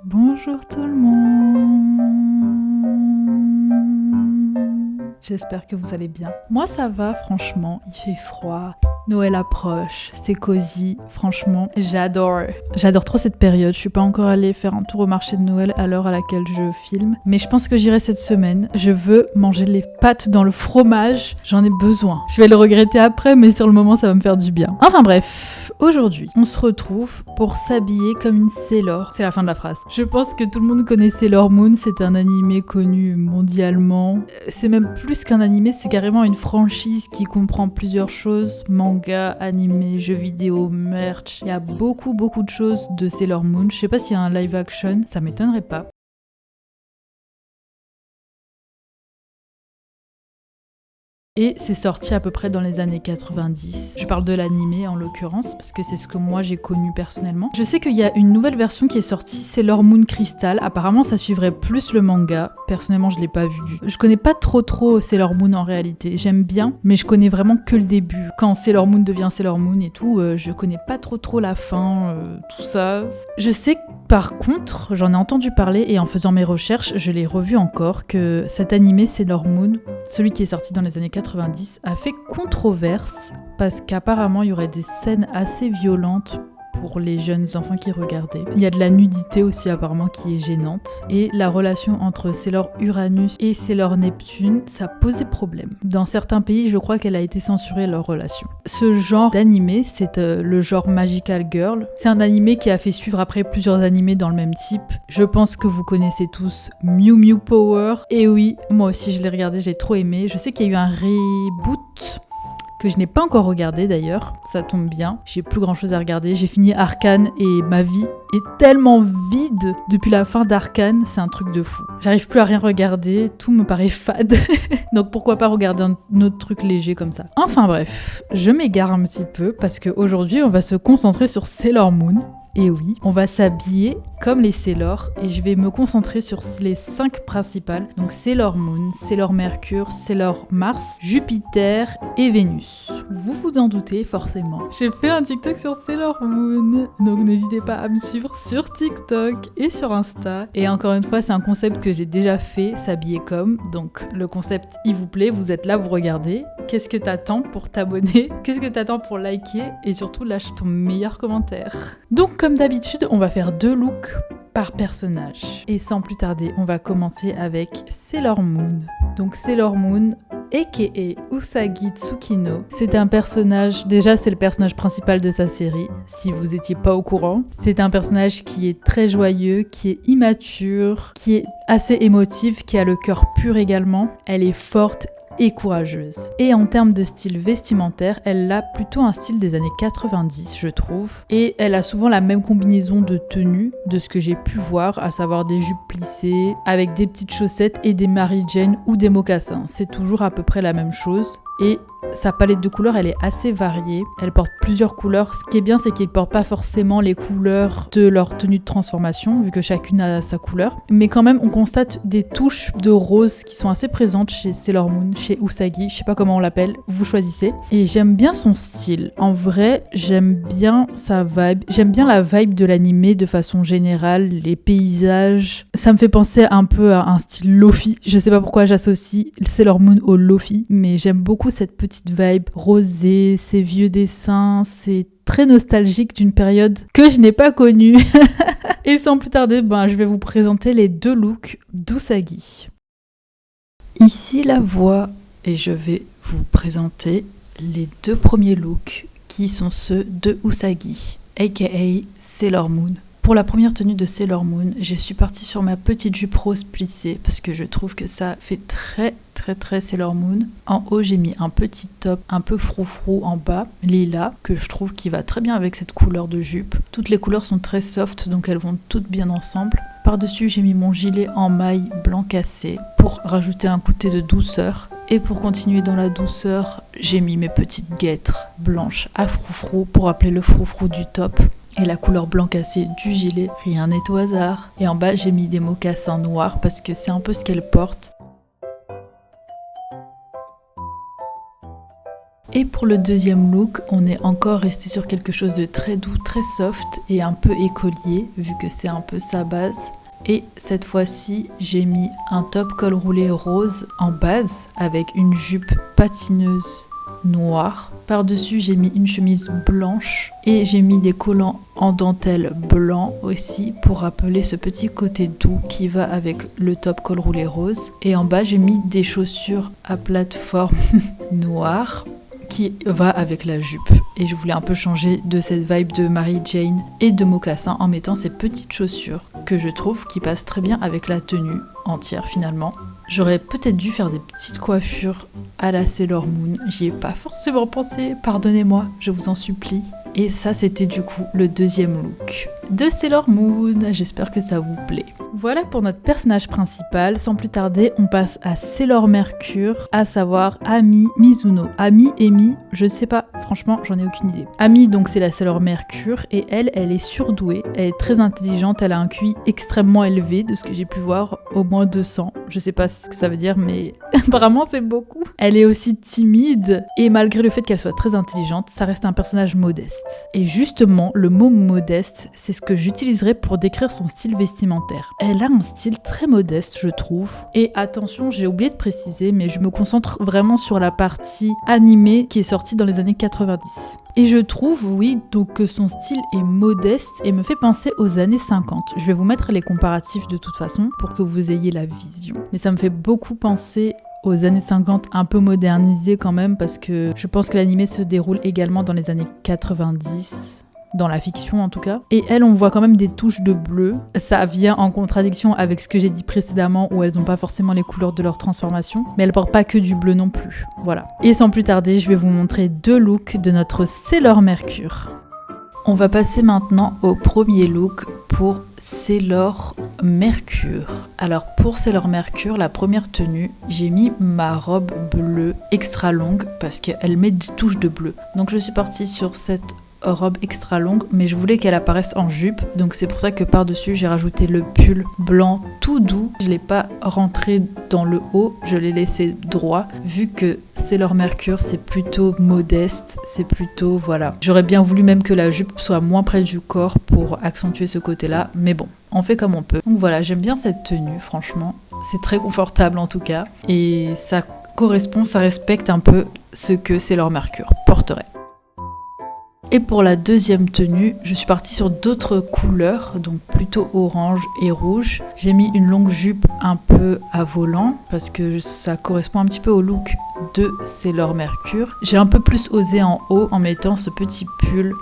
Bonjour tout le monde. J'espère que vous allez bien. Moi ça va franchement, il fait froid. Noël approche, c'est cosy, franchement, j'adore. J'adore trop cette période, je suis pas encore allée faire un tour au marché de Noël à l'heure à laquelle je filme, mais je pense que j'irai cette semaine. Je veux manger les pâtes dans le fromage, j'en ai besoin. Je vais le regretter après, mais sur le moment ça va me faire du bien. Enfin bref, aujourd'hui, on se retrouve pour s'habiller comme une Sailor. C'est la fin de la phrase. Je pense que tout le monde connaît Sailor Moon, c'est un animé connu mondialement. C'est même plus qu'un animé, c'est carrément une franchise qui comprend plusieurs choses, manga, animé, jeux vidéo, merch. Il y a beaucoup de choses de Sailor Moon. Je sais pas s'il y a un live action, ça m'étonnerait pas. Et c'est sorti à peu près dans les années 90. Je parle de l'animé en l'occurrence, parce que c'est ce que moi j'ai connu personnellement. Je sais qu'il y a une nouvelle version qui est sortie, Sailor Moon Crystal. Apparemment ça suivrait plus le manga. Personnellement je l'ai pas vu du tout. Je connais pas trop Sailor Moon en réalité. J'aime bien, mais je connais vraiment que le début. Quand Sailor Moon devient Sailor Moon et tout, je connais pas trop la fin, tout ça. Je sais par contre, j'en ai entendu parler et en faisant mes recherches, je l'ai revu encore, que cet animé Sailor Moon, celui qui est sorti dans les années 90, a fait controverse parce qu'apparemment il y aurait des scènes assez violentes pour les jeunes enfants qui regardaient. Il y a de la nudité aussi apparemment qui est gênante. Et la relation entre Sailor Uranus et Sailor Neptune, ça posait problème. Dans certains pays, je crois qu'elle a été censurée leur relation. Ce genre d'animé, c'est le genre Magical Girl. C'est un animé qui a fait suivre après plusieurs animés dans le même type. Je pense que vous connaissez tous Mew Mew Power. Et oui, moi aussi je l'ai regardé, j'ai trop aimé. Je sais qu'il y a eu un reboot que je n'ai pas encore regardé d'ailleurs, ça tombe bien, j'ai plus grand chose à regarder, j'ai fini Arcane et ma vie est tellement vide depuis la fin d'Arcane, c'est un truc de fou. J'arrive plus à rien regarder, tout me paraît fade, donc pourquoi pas regarder un autre truc léger comme ça. Enfin bref, je m'égare un petit peu parce qu'aujourd'hui on va se concentrer sur Sailor Moon. Et oui, on va s'habiller comme les Sailor et je vais me concentrer sur les 5 principales. Donc Sailor Moon, Sailor Mercure, Sailor Mars, Jupiter et Vénus. Vous vous en doutez forcément. J'ai fait un TikTok sur Sailor Moon, donc n'hésitez pas à me suivre sur TikTok et sur Insta. Et encore une fois, c'est un concept que j'ai déjà fait, s'habiller comme. Donc le concept, il vous plaît, vous êtes là, vous regardez. Qu'est-ce que t'attends pour t'abonner? Qu'est-ce que t'attends pour liker? Et surtout, lâche ton meilleur commentaire. Donc comme d'habitude, on va faire 2 looks par personnage. Et sans plus tarder, on va commencer avec Sailor Moon. Donc Sailor Moon, aka Usagi Tsukino. C'est un personnage, déjà c'est le personnage principal de sa série, si vous étiez pas au courant. C'est un personnage qui est très joyeux, qui est immature, qui est assez émotive, qui a le cœur pur également. Elle est forte et courageuse. Et en termes de style vestimentaire, elle a plutôt un style des années 90, je trouve. Et elle a souvent la même combinaison de tenues, de ce que j'ai pu voir, à savoir des jupes plissées, avec des petites chaussettes et des Mary Jane ou des mocassins. C'est toujours à peu près la même chose. Et sa palette de couleurs, elle est assez variée. Elle porte plusieurs couleurs. Ce qui est bien, c'est qu'elle ne porte pas forcément les couleurs de leur tenue de transformation, vu que chacune a sa couleur. Mais quand même, on constate des touches de rose qui sont assez présentes chez Sailor Moon, chez Usagi, je sais pas comment on l'appelle, vous choisissez. Et j'aime bien son style. En vrai, j'aime bien sa vibe. J'aime bien la vibe de l'animé de façon générale, les paysages. Ça me fait penser un peu à un style lofi. Je sais pas pourquoi j'associe Sailor Moon au lofi, mais j'aime beaucoup cette petite vibe rosée, ces vieux dessins, c'est très nostalgique d'une période que je n'ai pas connue. Et sans plus tarder, je vais vous présenter les 2 looks d'Usagi. Ici la voix et je vais vous présenter les 2 premiers looks qui sont ceux de Usagi, aka Sailor Moon. Pour la première tenue de Sailor Moon, je suis partie sur ma petite jupe rose plissée parce que je trouve que ça fait très Sailor Moon. En haut, j'ai mis un petit top un peu froufrou en bas, lilas, que je trouve qui va très bien avec cette couleur de jupe. Toutes les couleurs sont très soft, donc elles vont toutes bien ensemble. Par-dessus, j'ai mis mon gilet en maille blanc cassé pour rajouter un côté de douceur. Et pour continuer dans la douceur, j'ai mis mes petites guêtres blanches à froufrou pour rappeler le froufrou du top. Et la couleur blanc cassé du gilet, rien n'est au hasard. Et en bas, j'ai mis des mocassins noirs parce que c'est un peu ce qu'elle porte. Et pour le deuxième look, on est encore resté sur quelque chose de très doux, très soft et un peu écolier, vu que c'est un peu sa base. Et cette fois-ci, j'ai mis un top col roulé rose en base avec une jupe patineuse noire. Par-dessus, j'ai mis une chemise blanche et j'ai mis des collants en dentelle blanc aussi pour rappeler ce petit côté doux qui va avec le top col roulé rose. Et en bas, j'ai mis des chaussures à plateforme noire qui va avec la jupe. Et je voulais un peu changer de cette vibe de Mary Jane et de mocassin en mettant ces petites chaussures que je trouve qui passent très bien avec la tenue entière finalement. J'aurais peut-être dû faire des petites coiffures à la Sailor Moon. J'y ai pas forcément pensé, pardonnez-moi, je vous en supplie. Et ça, c'était du coup le deuxième look de Sailor Moon. J'espère que ça vous plaît. Voilà pour notre personnage principal. Sans plus tarder, on passe à Sailor Mercure, à savoir Ami Mizuno. Ami, je sais pas, franchement, j'en ai aucune idée. Ami, donc c'est la Sailor Mercure, et elle est surdouée, elle est très intelligente, elle a un QI extrêmement élevé, de ce que j'ai pu voir, au moins 200. Je sais pas ce que ça veut dire, mais apparemment c'est beaucoup. Elle est aussi timide, et malgré le fait qu'elle soit très intelligente, ça reste un personnage modeste. Et justement, le mot modeste, c'est ce que j'utiliserai pour décrire son style vestimentaire. Elle a un style très modeste, je trouve. Et attention, j'ai oublié de préciser, mais je me concentre vraiment sur la partie animée qui est sortie dans les années 90. Et je trouve, oui, donc que son style est modeste et me fait penser aux années 50. Je vais vous mettre les comparatifs de toute façon pour que vous ayez la vision. Mais ça me fait beaucoup penser aux années 50, un peu modernisées quand même, parce que je pense que l'animé se déroule également dans les années 90. Dans la fiction en tout cas. Et elles, on voit quand même des touches de bleu. Ça vient en contradiction avec ce que j'ai dit précédemment où elles n'ont pas forcément les couleurs de leur transformation. Mais elles portent pas que du bleu non plus. Voilà. Et sans plus tarder, je vais vous montrer deux looks de notre Sailor Mercure. On va passer maintenant au premier look pour Sailor Mercure. Alors pour Sailor Mercure, la première tenue, j'ai mis ma robe bleue extra longue parce qu'elle met des touches de bleu. Donc je suis partie sur cette robe extra longue, mais je voulais qu'elle apparaisse en jupe, donc c'est pour ça que par-dessus j'ai rajouté le pull blanc tout doux. Je l'ai pas rentré dans le haut, je l'ai laissé droit, vu que Sailor Mercure c'est plutôt modeste, c'est plutôt voilà. J'aurais bien voulu même que la jupe soit moins près du corps pour accentuer ce côté-là, mais bon, on fait comme on peut. Donc voilà, j'aime bien cette tenue, franchement, c'est très confortable en tout cas, et ça correspond, ça respecte un peu ce que Sailor Mercure porterait. Et pour la deuxième tenue, je suis partie sur d'autres couleurs, donc plutôt orange et rouge. J'ai mis une longue jupe un peu à volant, parce que ça correspond un petit peu au look de Sailor Mercure. J'ai un peu plus osé en haut en mettant ce petit pull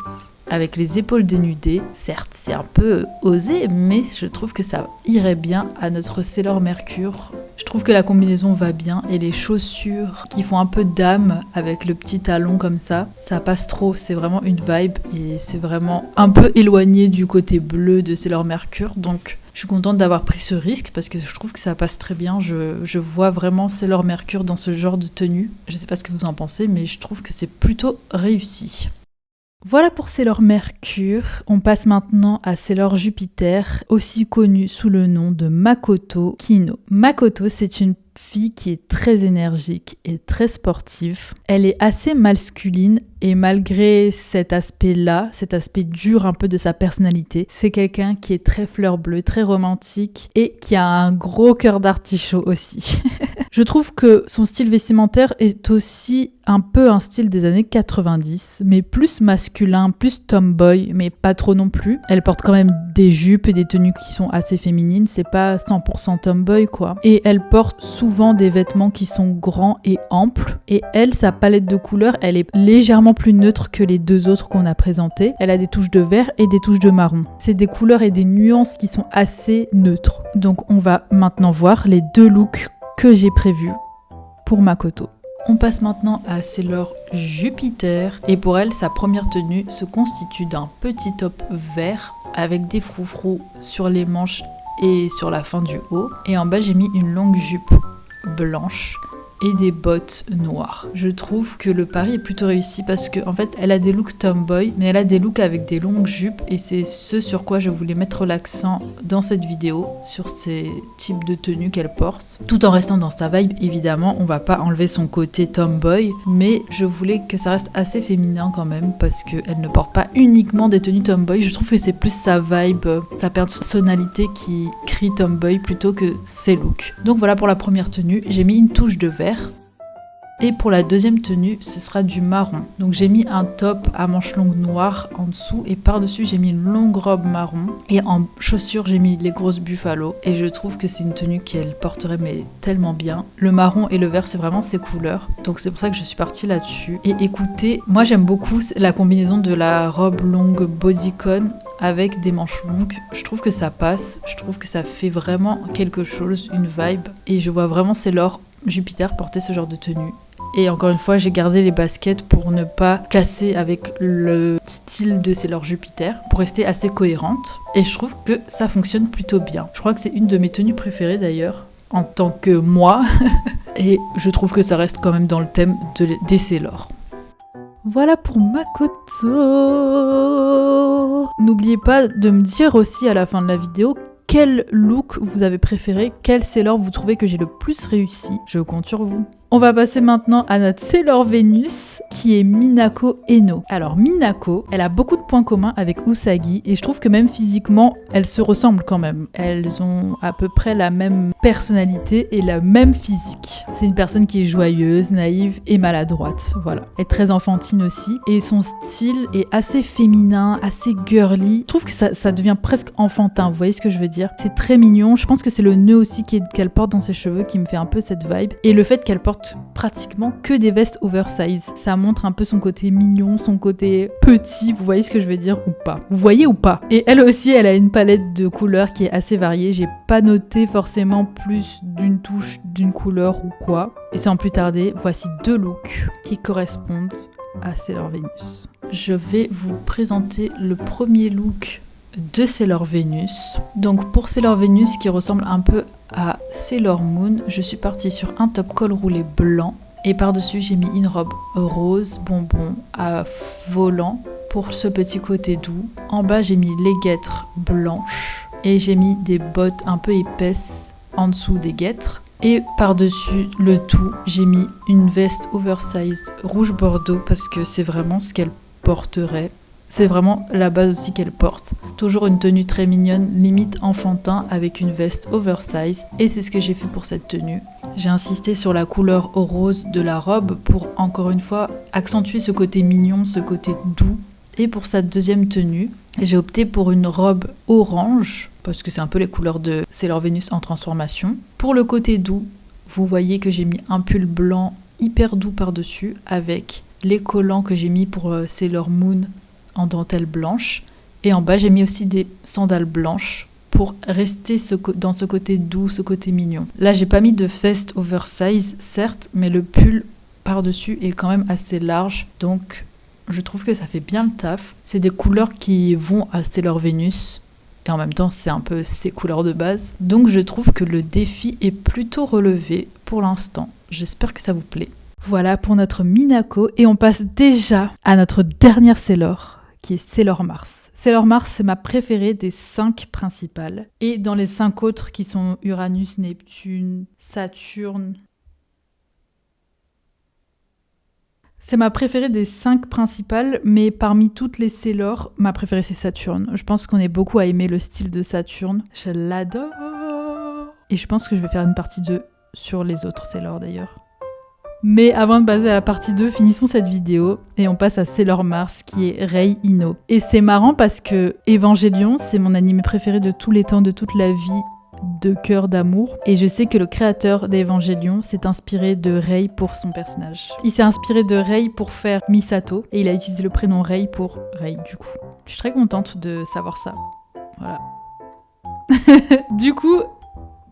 avec les épaules dénudées. Certes, c'est un peu osé, mais je trouve que ça irait bien à notre Sailor Mercure. Je trouve que la combinaison va bien et les chaussures qui font un peu dame avec le petit talon comme ça passe trop. C'est vraiment une vibe et c'est vraiment un peu éloigné du côté bleu de Sailor Mercure. Donc je suis contente d'avoir pris ce risque parce que je trouve que ça passe très bien. Je vois vraiment Sailor Mercure dans ce genre de tenue. Je sais pas ce que vous en pensez, mais je trouve que c'est plutôt réussi. Voilà pour Sailor Mercure. On passe maintenant à Sailor Jupiter, aussi connue sous le nom de Makoto Kino. Makoto, c'est une fille qui est très énergique et très sportive. Elle est assez masculine et malgré cet aspect-là, cet aspect dur un peu de sa personnalité, c'est quelqu'un qui est très fleur bleue, très romantique et qui a un gros cœur d'artichaut aussi. Je trouve que son style vestimentaire est aussi un peu un style des années 90, mais plus masculin, plus tomboy, mais pas trop non plus. Elle porte quand même des jupes et des tenues qui sont assez féminines, c'est pas 100% tomboy quoi. Et elle porte souvent des vêtements qui sont grands et amples. Et elle, sa palette de couleurs, elle est légèrement plus neutre que les deux autres qu'on a présentées. Elle a des touches de vert et des touches de marron. C'est des couleurs et des nuances qui sont assez neutres. Donc on va maintenant voir les deux looks que j'ai prévus pour Makoto. On passe maintenant à Sailor Jupiter et pour elle, sa première tenue se constitue d'un petit top vert avec des froufrous sur les manches et sur la fin du haut. Et en bas, j'ai mis une longue jupe blanche et des bottes noires. Je trouve que le pari est plutôt réussi parce que en fait elle a des looks tomboy, mais elle a des looks avec des longues jupes et c'est ce sur quoi je voulais mettre l'accent dans cette vidéo, sur ces types de tenues qu'elle porte. Tout en restant dans sa vibe, évidemment, on va pas enlever son côté tomboy, mais je voulais que ça reste assez féminin quand même parce qu'elle ne porte pas uniquement des tenues tomboy. Je trouve que c'est plus sa vibe, sa personnalité qui crie tomboy plutôt que ses looks. Donc voilà pour la première tenue, j'ai mis une touche de vert. Et pour la deuxième tenue, ce sera du marron. Donc j'ai mis un top à manches longues noires en dessous et par-dessus j'ai mis une longue robe marron. Et en chaussures j'ai mis les grosses buffalo. Et je trouve que c'est une tenue qu'elle porterait mais tellement bien. Le marron et le vert c'est vraiment ses couleurs. Donc c'est pour ça que je suis partie là-dessus. Et écoutez, moi j'aime beaucoup la combinaison de la robe longue bodycon avec des manches longues. Je trouve que ça passe. Je trouve que ça fait vraiment quelque chose, une vibe. Et je vois vraiment Sailor Jupiter porter ce genre de tenue. Et encore une fois, j'ai gardé les baskets pour ne pas casser avec le style de Sailor Jupiter, pour rester assez cohérente. Et je trouve que ça fonctionne plutôt bien. Je crois que c'est une de mes tenues préférées d'ailleurs, en tant que moi. Et je trouve que ça reste quand même dans le thème des Sailor. Voilà pour Makoto. N'oubliez pas de me dire aussi à la fin de la vidéo quel look vous avez préféré, quel Sailor vous trouvez que j'ai le plus réussi. Je compte sur vous. On va passer maintenant à notre Sailor Venus, qui est Minako Eno. Alors Minako, elle a beaucoup de points communs avec Usagi, et je trouve que même physiquement, elles se ressemblent quand même. Elles ont à peu près la même personnalité et la même physique. C'est une personne qui est joyeuse, naïve et maladroite, voilà. Elle est très enfantine aussi, et son style est assez féminin, assez girly. Je trouve que ça devient presque enfantin, vous voyez ce que je veux dire? C'est très mignon, je pense que c'est le nœud aussi qu'elle porte dans ses cheveux qui me fait un peu cette vibe, et le fait qu'elle porte pratiquement que des vestes oversize. Ça montre un peu son côté mignon, son côté petit, vous voyez ce que je veux dire ou pas? Vous voyez ou pas? Et elle aussi, elle a une palette de couleurs qui est assez variée. J'ai pas noté forcément plus d'une touche d'une couleur ou quoi. Et sans plus tarder, voici 2 looks qui correspondent à Sailor Venus. Je vais vous présenter le premier look de Sailor Venus. Donc pour Sailor Venus qui ressemble un peu à Sailor Moon, je suis partie sur un top col roulé blanc et par-dessus j'ai mis une robe rose bonbon à volant pour ce petit côté doux. En bas j'ai mis les guêtres blanches et j'ai mis des bottes un peu épaisses en dessous des guêtres. Et par-dessus le tout, j'ai mis une veste oversized rouge bordeaux parce que c'est vraiment ce qu'elle porterait. C'est vraiment la base aussi qu'elle porte. Toujours une tenue très mignonne, limite enfantin, avec une veste oversize. Et c'est ce que j'ai fait pour cette tenue. J'ai insisté sur la couleur rose de la robe pour, encore une fois, accentuer ce côté mignon, ce côté doux. Et pour sa deuxième tenue, j'ai opté pour une robe orange, parce que c'est un peu les couleurs de Sailor Venus en transformation. Pour le côté doux, vous voyez que j'ai mis un pull blanc hyper doux par-dessus, avec les collants que j'ai mis pour Sailor Moon en dentelle blanche, et en bas j'ai mis aussi des sandales blanches pour rester dans ce côté doux, ce côté mignon. Là j'ai pas mis de veste oversize certes, mais le pull par dessus est quand même assez large, donc je trouve que ça fait bien le taf. C'est des couleurs qui vont à Sailor Venus et en même temps c'est un peu ses couleurs de base, donc je trouve que le défi est plutôt relevé pour l'instant. J'espère que ça vous plaît. Voilà pour notre Minako, et on passe déjà à notre dernière Sailor, qui est Sailor Mars. Sailor Mars, c'est ma préférée des 5 principales. Et dans les 5 autres qui sont Uranus, Neptune, Saturne. C'est ma préférée des 5 principales, mais parmi toutes les Sailor, ma préférée c'est Saturne. Je pense qu'on est beaucoup à aimer le style de Saturne. Je l'adore. Et je pense que je vais faire une partie 2 sur les autres Sailor d'ailleurs. Mais avant de passer à la partie 2, finissons cette vidéo et on passe à Sailor Mars qui est Rei Ino. Et c'est marrant parce que Evangelion, c'est mon anime préféré de tous les temps, de toute la vie, de cœur d'amour. Et je sais que le créateur d'Evangelion s'est inspiré de Rei pour son personnage. Il s'est inspiré de Rei pour faire Misato et il a utilisé le prénom Rei pour Rei du coup. Je suis très contente de savoir ça. Voilà. Du coup,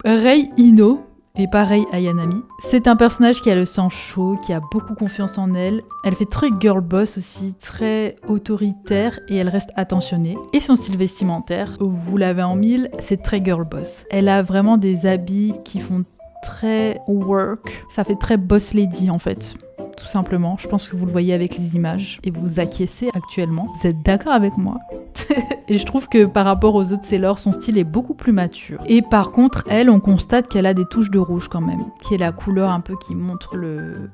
Rei Ino, et pareil Ayanami. C'est un personnage qui a le sang chaud, qui a beaucoup confiance en elle. Elle fait très girl boss aussi, très autoritaire et elle reste attentionnée. Et son style vestimentaire, vous l'avez en mille, c'est très girl boss. Elle a vraiment des habits qui font très work, ça fait très boss lady en fait. Tout simplement, je pense que vous le voyez avec les images et vous acquiescez actuellement. Vous êtes d'accord avec moi? Et je trouve que par rapport aux autres Sailor, son style est beaucoup plus mature. Et par contre, elle, on constate qu'elle a des touches de rouge quand même, qui est la couleur un peu qui montre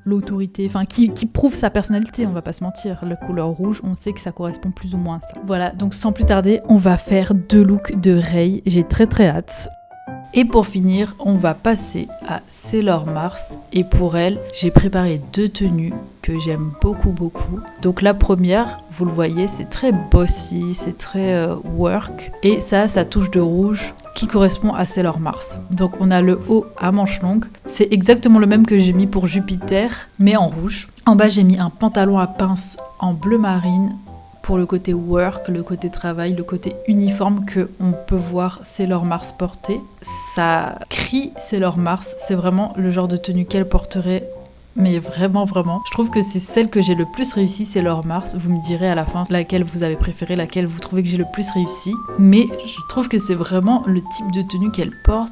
l'autorité, enfin qui prouve sa personnalité, on va pas se mentir. La couleur rouge, on sait que ça correspond plus ou moins à ça. Voilà, donc sans plus tarder, on va faire 2 looks de Rei. J'ai très hâte. Et pour finir, on va passer à Sailor Mars. Et pour elle, j'ai préparé 2 tenues que j'aime beaucoup. Donc la première, vous le voyez, c'est très bossy, c'est très work. Et ça, sa touche de rouge qui correspond à Sailor Mars. Donc on a le haut à manches longues. C'est exactement le même que j'ai mis pour Jupiter, mais en rouge. En bas, j'ai mis un pantalon à pinces en bleu marine. Pour le côté work, le côté travail, le côté uniforme que on peut voir Sailor Mars porter. Ça crie Sailor Mars, c'est vraiment le genre de tenue qu'elle porterait, mais vraiment. Je trouve que c'est celle que j'ai le plus réussi, Sailor Mars. Vous me direz à la fin laquelle vous avez préféré, laquelle vous trouvez que j'ai le plus réussi. Mais je trouve que c'est vraiment le type de tenue qu'elle porte,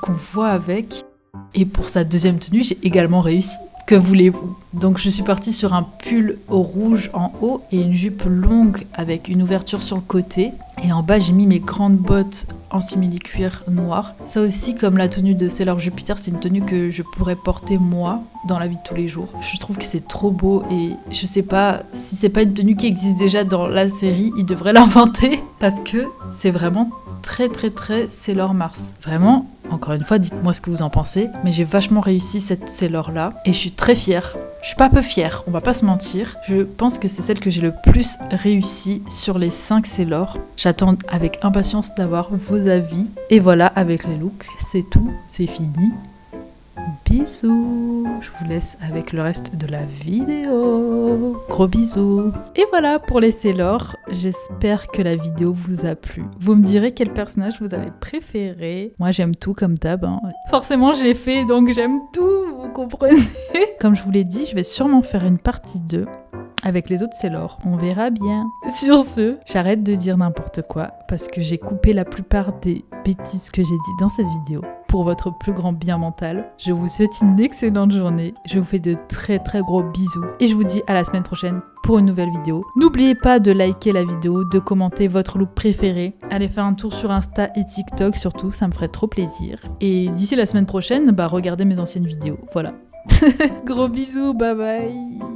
qu'on voit avec. Et pour sa deuxième tenue, j'ai également réussi. Que voulez-vous? Donc je suis partie sur un pull au rouge en haut et une jupe longue avec une ouverture sur le côté. Et en bas, j'ai mis mes grandes bottes en simili-cuir noir. Ça aussi, comme la tenue de Sailor Jupiter, c'est une tenue que je pourrais porter moi dans la vie de tous les jours. Je trouve que c'est trop beau et je sais pas si c'est pas une tenue qui existe déjà dans la série, ils devraient l'inventer parce que c'est vraiment très Sailor Mars. Vraiment, encore une fois, dites-moi ce que vous en pensez, mais j'ai vachement réussi cette Sailor-là et je suis très fière. Je suis pas peu fière, on va pas se mentir. Je pense que c'est celle que j'ai le plus réussi sur les 5 Sailor. J'attends avec impatience d'avoir vos avis. Et voilà, avec les looks, c'est tout, c'est fini. Bisous. Je vous laisse avec le reste de la vidéo. Gros bisous. Et voilà pour les Sailor. J'espère que la vidéo vous a plu. Vous me direz quel personnage vous avez préféré. Moi j'aime tout comme d'hab. Hein. Forcément j'ai fait donc j'aime tout, vous comprenez. Comme je vous l'ai dit, je vais sûrement faire une partie 2. Avec les autres Sailor, on verra bien. Sur ce, j'arrête de dire n'importe quoi parce que j'ai coupé la plupart des bêtises que j'ai dit dans cette vidéo pour votre plus grand bien mental. Je vous souhaite une excellente journée. Je vous fais de très gros bisous et je vous dis à la semaine prochaine pour une nouvelle vidéo. N'oubliez pas de liker la vidéo, de commenter votre look préféré. Allez faire un tour sur Insta et TikTok surtout, ça me ferait trop plaisir. Et d'ici la semaine prochaine, regardez mes anciennes vidéos. Voilà. Gros bisous, bye bye.